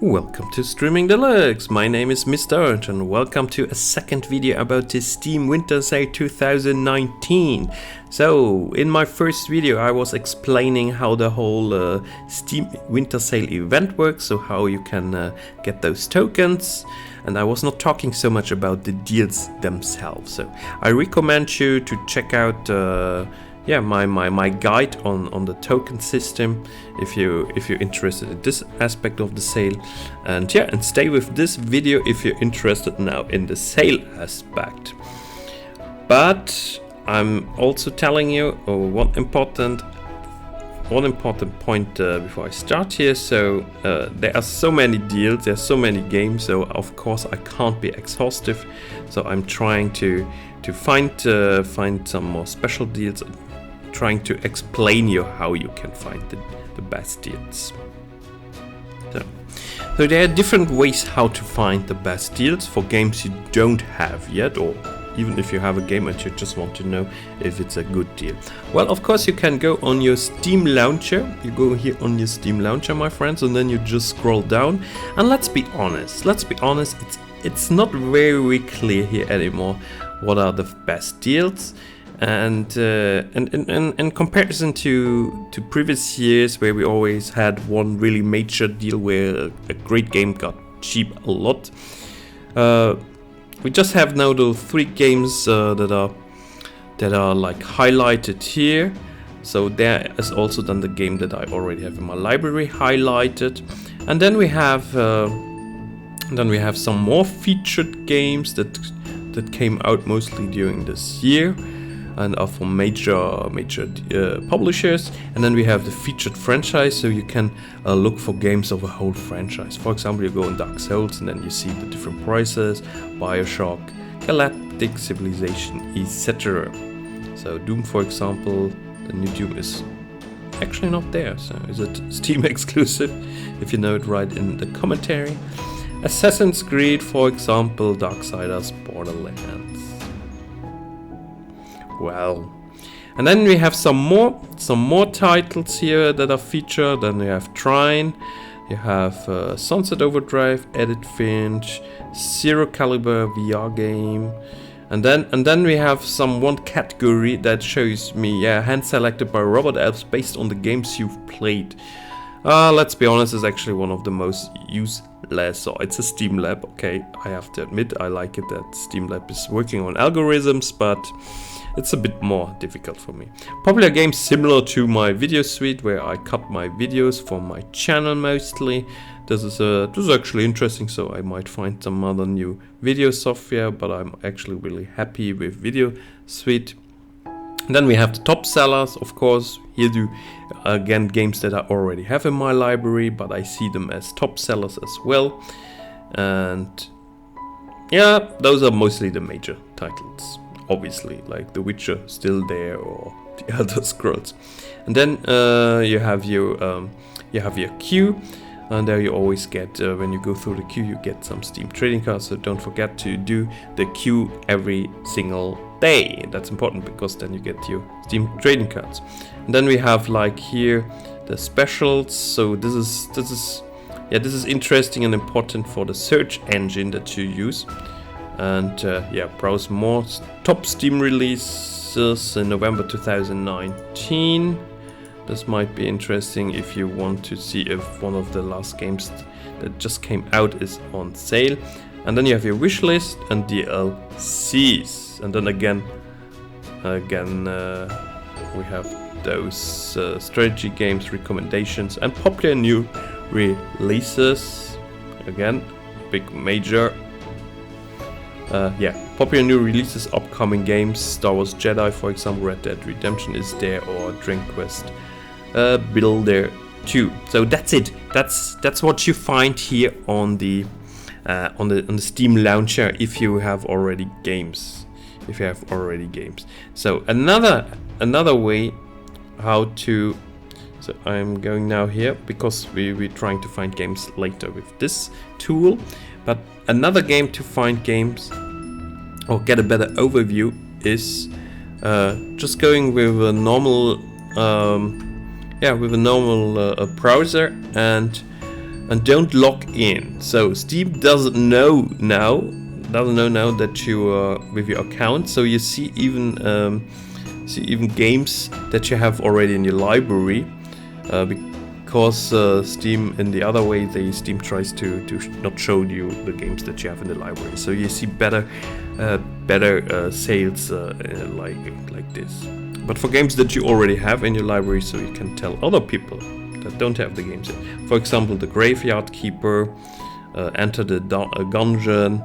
Welcome to Streaming Deluxe. My name is Mr. Orange and welcome to a second video about the Steam Winter Sale 2019. So, in my first video I was explaining how the whole Steam Winter Sale event works, so how you can get those tokens. And I was not talking so much about the deals themselves. So, I recommend you to check out my guide on the token system if you're interested in this aspect of the sale, and stay with this video if you're interested now in the sale aspect. But I'm also telling you one important point before I start here. So there are so many deals, there's so many games, so of course I can't be exhaustive, so I'm trying to find some more special deals, trying to explain you how you can find the best deals. So there are different ways how to find the best deals for games you don't have yet, or even if you have a game and you just want to know if it's a good deal. Well, of course you can go on your Steam launcher. You go here on your Steam launcher, my friends, and then you just scroll down. And let's be honest, it's not very clear here anymore what are the best deals. And in comparison to previous years, where we always had one really major deal where a great game got cheap a lot, we just have now the 3 games that are like highlighted here. So there is also then the game that I already have in my library highlighted, and then we have some more featured games that came out mostly during this year and are from major publishers. And then we have the featured franchise, so you can look for games of a whole franchise. For example, you go in Dark Souls and then you see the different prices: Bioshock, Galactic Civilization, etc. So Doom, for example, the new Doom is actually not there, so is it Steam exclusive? If you know it, write in the commentary. Assassin's Creed, for example, Darksiders, Borderlands. Well, and then we have some more titles here that are featured. Then we have Trine, you have Sunset Overdrive, Edith Finch, Zero Caliber VR game, and then we have one category that shows me hand selected by Robot Elves based on the games you've played. Let's be honest, it's actually one of the most useless. So it's a Steam Lab, okay, I have to admit I like it that Steam Lab is working on algorithms, but it's a bit more difficult for me. Popular games similar to my video suite, where I cut my videos for my channel mostly. This is actually interesting, so I might find some other new video software, but I'm actually really happy with video suite. And then we have the top sellers, of course. Here do again games that I already have in my library, but I see them as top sellers as well. And yeah, those are mostly the major titles. Obviously, like The Witcher still there, or The Elder Scrolls. And then you have your queue, and there you always get when you go through the queue, you get some Steam trading cards. So don't forget to do the queue every single day. That's important because then you get your Steam trading cards. And then we have like here the specials. So this is interesting and important for the search engine that you use. And browse more top Steam releases in November 2019. This might be interesting if you want to see if one of the last games that just came out is on sale. And then you have your wish list and DLCs. And then again we have those strategy games recommendations and popular new releases. Again, big major. Popular new releases, upcoming games: Star Wars Jedi, for example, Red Dead Redemption is there, or Dragon Quest Builder 2. So that's it. That's what you find here on the Steam launcher if you have already games. So another way how to. So I'm going now here because we're trying to find games later with this tool. But another game to find games or get a better overview is just going with a normal browser and and don't log in. So Steam doesn't know now that you are with your account. So you see even games that you have already in your library, because Steam in the other way, Steam tries to not show you the games that you have in the library. So you see better sales like this. But for games that you already have in your library, so you can tell other people that don't have the games in. For example, the Graveyard Keeper, Enter the Gungeon,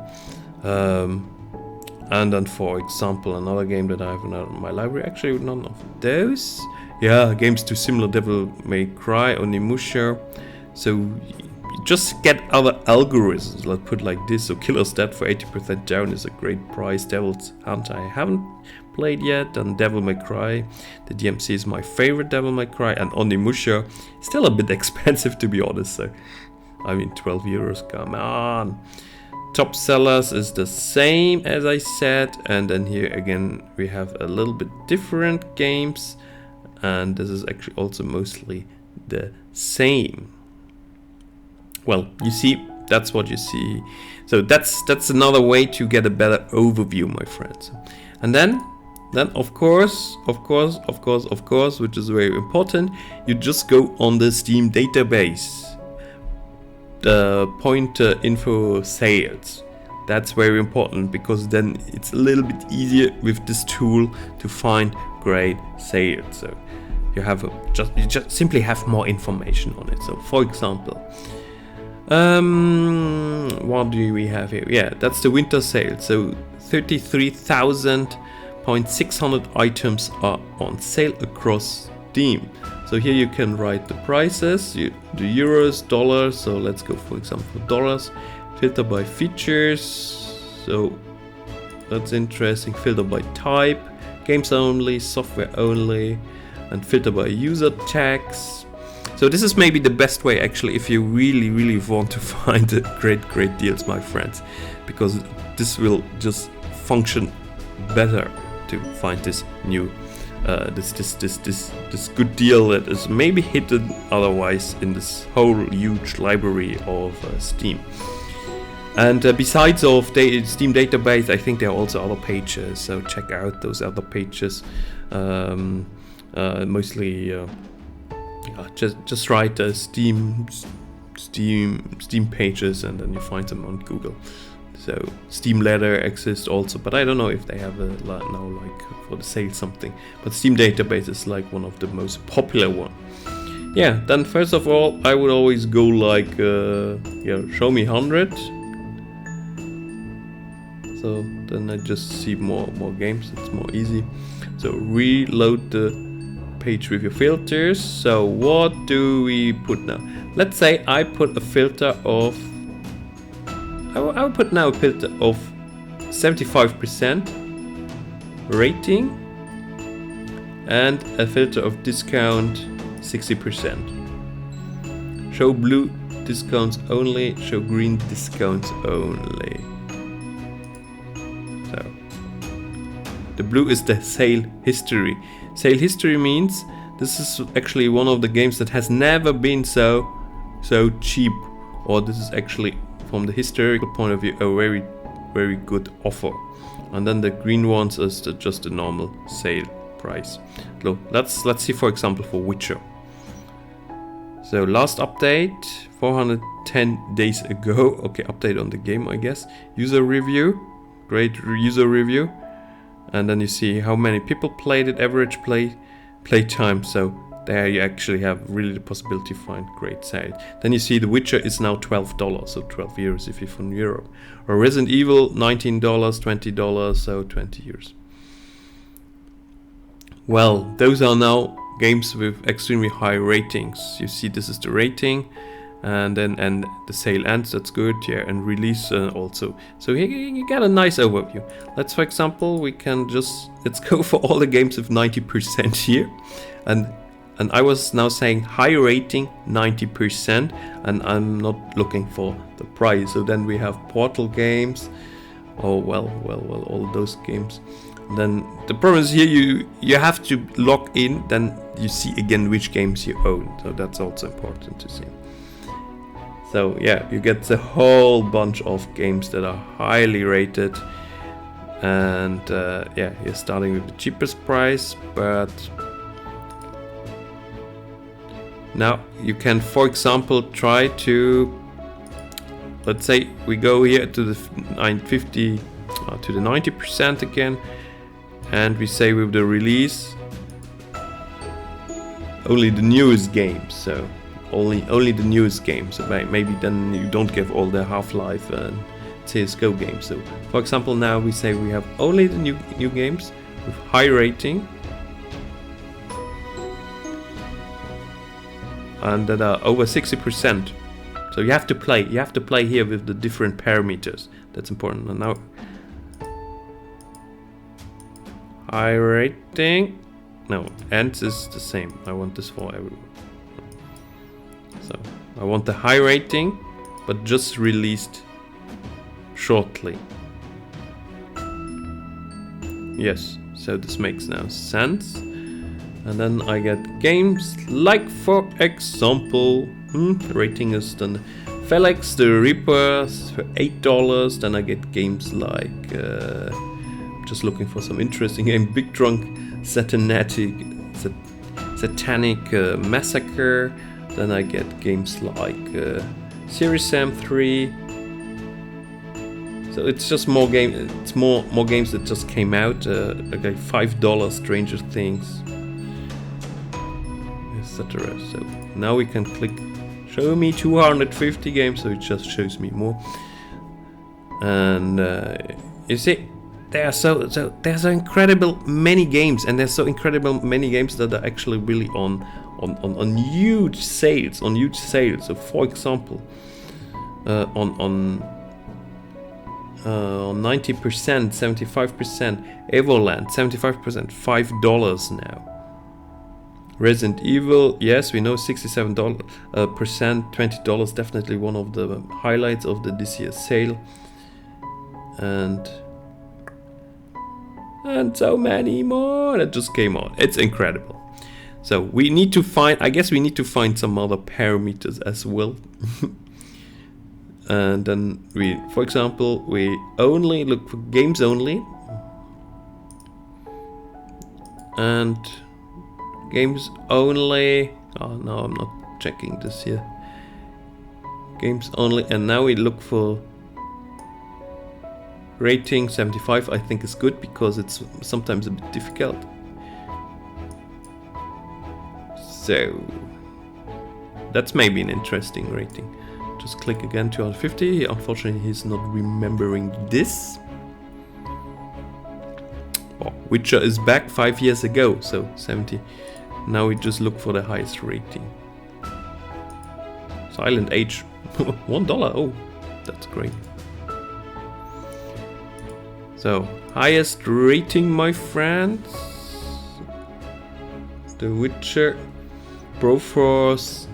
and then for example another game that I have in my library, actually none of those. Yeah, games too similar, Devil May Cry, Onimusha. So you just get other algorithms, let's put like this. So Killer's Dead for 80% down is a great price. Devil's Hunt I haven't played yet, and Devil May Cry, the DMC is my favorite Devil May Cry, and Onimusha still a bit expensive to be honest. So I mean 12 euros, come on. Top sellers is the same as I said, and then here again we have a little bit different games, and this is actually also mostly the same. Well, you see, that's what you see. So that's another way to get a better overview, my friends. And then of course, which is very important, you just go on the Steam database. The pointer info sales. That's very important, because then it's a little bit easier with this tool to find great sales. So you just simply have more information on it. So for example, what do we have here? Yeah, that's the winter sale. So 33,600 items are on sale across Steam. So here you can write the prices, the euros, dollars. So let's go for example dollars. Filter by features. So that's interesting. Filter by type, games only, software only, and filter by user tags. So this is maybe the best way actually if you really want to find great deals, my friends, because this will just function better to find this new this good deal that is maybe hidden otherwise in this whole huge library of Steam. And besides of Steam database, I think there are also other pages, so check out those other pages. Mostly just write Steam pages, and then you find them on Google. So Steam Ladder exists also, but I don't know if they have now like for the sale something. But Steam database is like one of the most popular one. Yeah, then first of all, I would always go like show me 100. So then I just see more games. It's more easy. So reload the page with your filters. So what do we put now? Let's say I put a filter of. I will put now a filter of 75% rating and a filter of discount 60%. Show blue discounts only, show green discounts only. So the blue is the sale history. Sale history means this is actually one of the games that has never been so cheap, or this is actually from the historical point of view a very good offer. And then the green ones is just the normal sale price. Look, let's see for example for Witcher. So last update 410 days ago. Okay, update on the game I guess. User review, great user review. And then you see how many people played it, average play time. So there you actually have really the possibility to find great sales. Then you see The Witcher is now $12, so 12 euros if you're from Europe. Or Resident Evil, $19, $20, so 20 euros. Well, those are now games with extremely high ratings. You see this is the rating, and the sale ends, that's good, yeah, and release also. So here you get a nice overview. Let's, for example, let's go for all the games with 90% here. And I was now saying high rating 90%, and I'm not looking for the price. So then we have Portal games. Oh well, all those games. And then the problem is here you have to log in, then you see again which games you own. So that's also important to see. So yeah, you get the whole bunch of games that are highly rated. And yeah, you're starting with the cheapest price, but now you can, for example, try to, let's say we go here to the 950 to the 90% again, and we say with the release only the newest games, so only the newest games. So maybe then you don't give all the Half-Life and CSGO games. So for example, now we say we have only the new games with high rating and that are over 60%. So you have to play here with the different parameters. That's important. And now high rating, no, ends is the same. I want this for everyone. So I want the high rating, but just released shortly. Yes, so this makes now sense. And then I get games like, for example, rating is then Felix the Reaper for $8. Then I get games like, just looking for some interesting game, Big Drunk Satanic Massacre. Then I get games like Serious Sam 3. So it's just more game. It's more games that just came out. Like $5 Stranger Things, etc. So now we can click show me 250 games. So it just shows me more. And you see, there's so incredible many games, and there's so incredible many games that are actually really on huge sales. So for example, on 90%, 75%, Evoland, 75%, $5 now. Resident Evil, yes, we know $67%, $20, definitely one of the highlights of this year's sale. And so many more that just came out. It's incredible. So we need to find, I guess we need to find some other parameters as well. And then we, for example, we only look for games only. And games only, oh no, I'm not checking this here. Games only, and now we look for rating 75. I think is good because it's sometimes a bit difficult. So that's maybe an interesting rating. Just click again 250. Unfortunately, he's not remembering this. Oh, Witcher is back 5 years ago, so 70. Now we just look for the highest rating. Silent Age, $1. Oh, that's great. So highest rating, my friends. The Witcher, Broforce.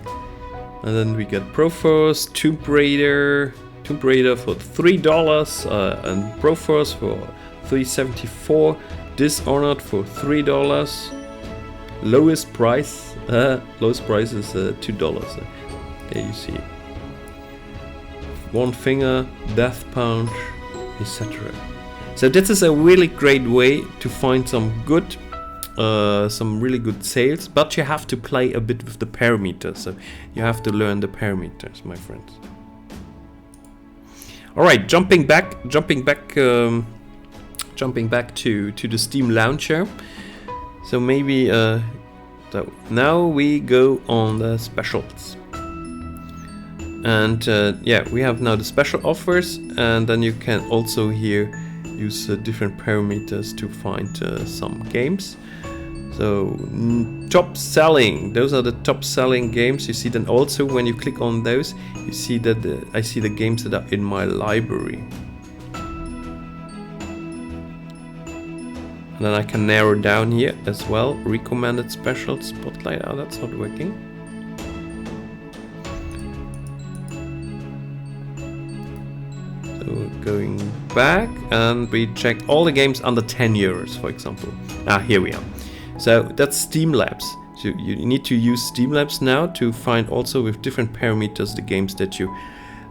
And then we get Broforce, Tomb Raider for $3, and Broforce for $3.74, Dishonored for $3. Lowest price is $2. There you see. One Finger, Death Punch, etc. So this is a really great way to find some really good sales, but you have to play a bit with the parameters. So you have to learn the parameters, my friends. All right, jumping back to the Steam launcher. So maybe so now we go on the specials, and yeah, we have now the special offers, and then you can also here use different parameters to find some games. So top selling, those are the top selling games. You see then also when you click on those, you see that I see the games that are in my library. And then I can narrow down here as well. Recommended special spotlight. Oh, that's not working. So going back, and we check all the games under €10, for example. Here we are. So that's Steam Labs. So you need to use Streamlabs now to find also with different parameters the games that you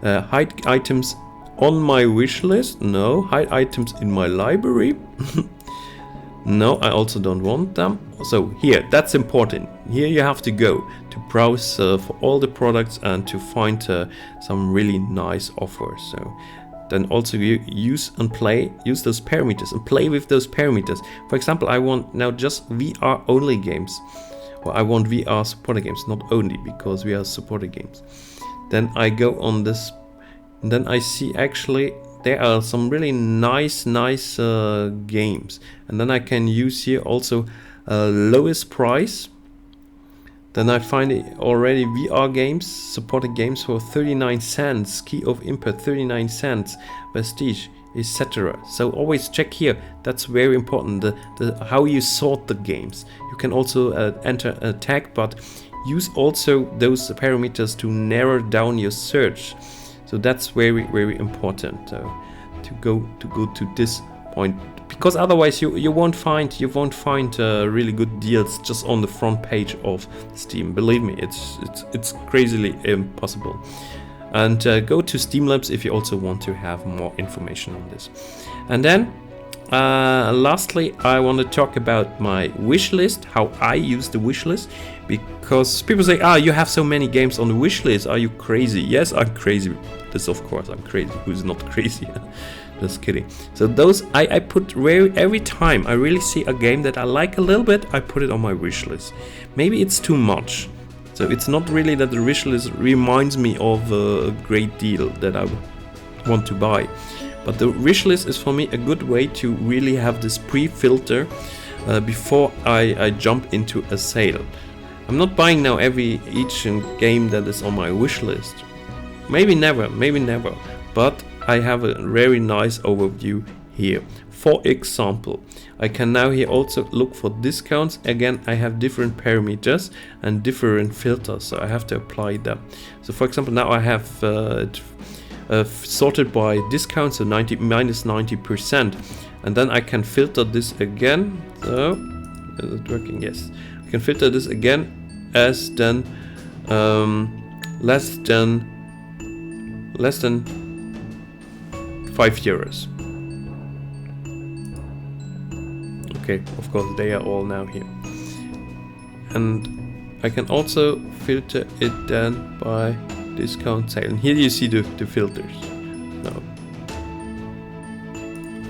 hide items on my wish list. No, hide items in my library. No, I also don't want them. So here, that's important. Here you have to go to browse for all the products and to find some really nice offers. So then also you use those parameters and play with those parameters. For example, I want now just VR only games. Well, I want VR supported games, not only, because we are supported games. Then I go on this, and then I see actually there are some really nice games, and then I can use here also lowest price. Then I find already VR games, supported games for 39 cents, Key of Impact 39 cents, Vestige, etc. So always check here. That's very important. The how you sort the games. You can also enter a tag, but use also those parameters to narrow down your search. So that's very important to go to this point, because otherwise you won't find really good deals just on the front page of Steam. Believe me, it's crazily impossible. And go to Streamlabs if you also want to have more information on this. And then lastly, I want to talk about my wish list, how I use the wish list, because people say, you have so many games on the wish list, are you crazy? Yes, I'm crazy. This, of course, I'm crazy. Who's not crazy? Just kidding. So those I put every time I really see a game that I like a little bit, I put it on my wish list. Maybe it's too much. So it's not really that the wish list reminds me of a great deal that I want to buy. But the wish list is for me a good way to really have this pre-filter before I jump into a sale. I'm not buying now each game that is on my wish list. Maybe never, but I have a very nice overview here. For example, I can now here also look for discounts. Again, I have different parameters and different filters, so I have to apply them. So for example, now I have sorted by discounts, so minus 90%, and then I can filter this again. So is it working? Yes, I can filter this again as then less than €5. Okay, of course they are all now here, and I can also filter it then by discount sale, and here you see the filters. Now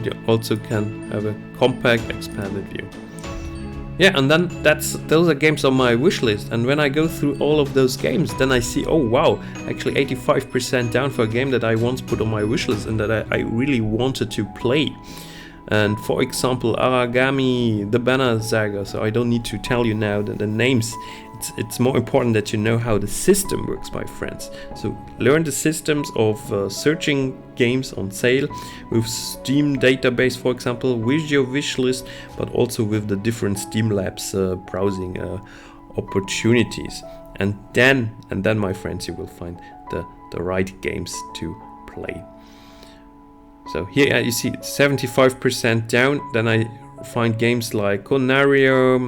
you also can have a compact expanded view. Yeah, and then those are games on my wish list, and when I go through all of those games, then I see, oh wow, actually 85% down for a game that I once put on my wish list and that I really wanted to play. And for example, Aragami, the Banner Saga, so I don't need to tell you now the names. It's more important that you know how the system works, my friends. So learn the systems of searching games on sale with Steam database, for example, with your wish list, but also with the different Streamlabs browsing opportunities. And then, my friends, you will find the right games to play. So here you see 75% down. Then I find games like Conario,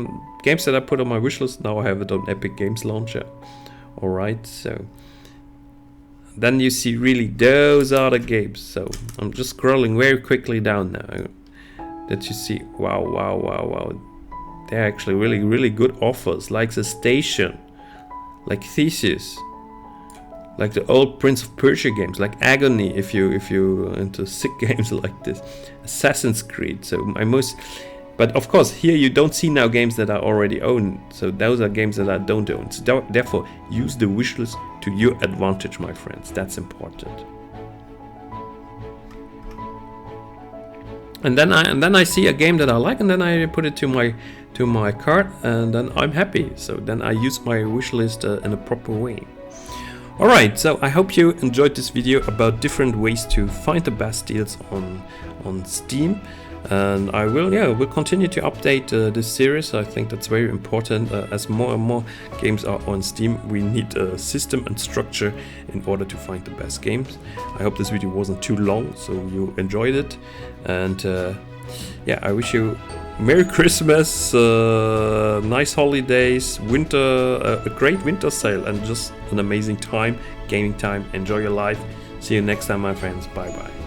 games that I put on my wish list. Now I have it on Epic Games Launcher. Alright, so then you see really those are the games. So I'm just scrolling very quickly down now, that you see, wow. They're actually really good offers, like The Station, like Thesis, like the old Prince of Persia games, like Agony, if you into sick games like this, Assassin's Creed. So but of course here you don't see now games that are already owned. So those are games that I don't own. So therefore, use the wishlist to your advantage, my friends. That's important. And then I see a game that I like, and then I put it to my cart, and then I'm happy. So then I use my wishlist in a proper way. Alright, so I hope you enjoyed this video about different ways to find the best deals on Steam. And I will continue to update this series. I think that's very important. As more and more games are on Steam, we need a system and structure in order to find the best games. I hope this video wasn't too long, so you enjoyed it. And I wish you Merry Christmas, nice holidays, winter, a great winter sale, and just an amazing time, gaming time. Enjoy your life. See you next time, my friends. Bye bye.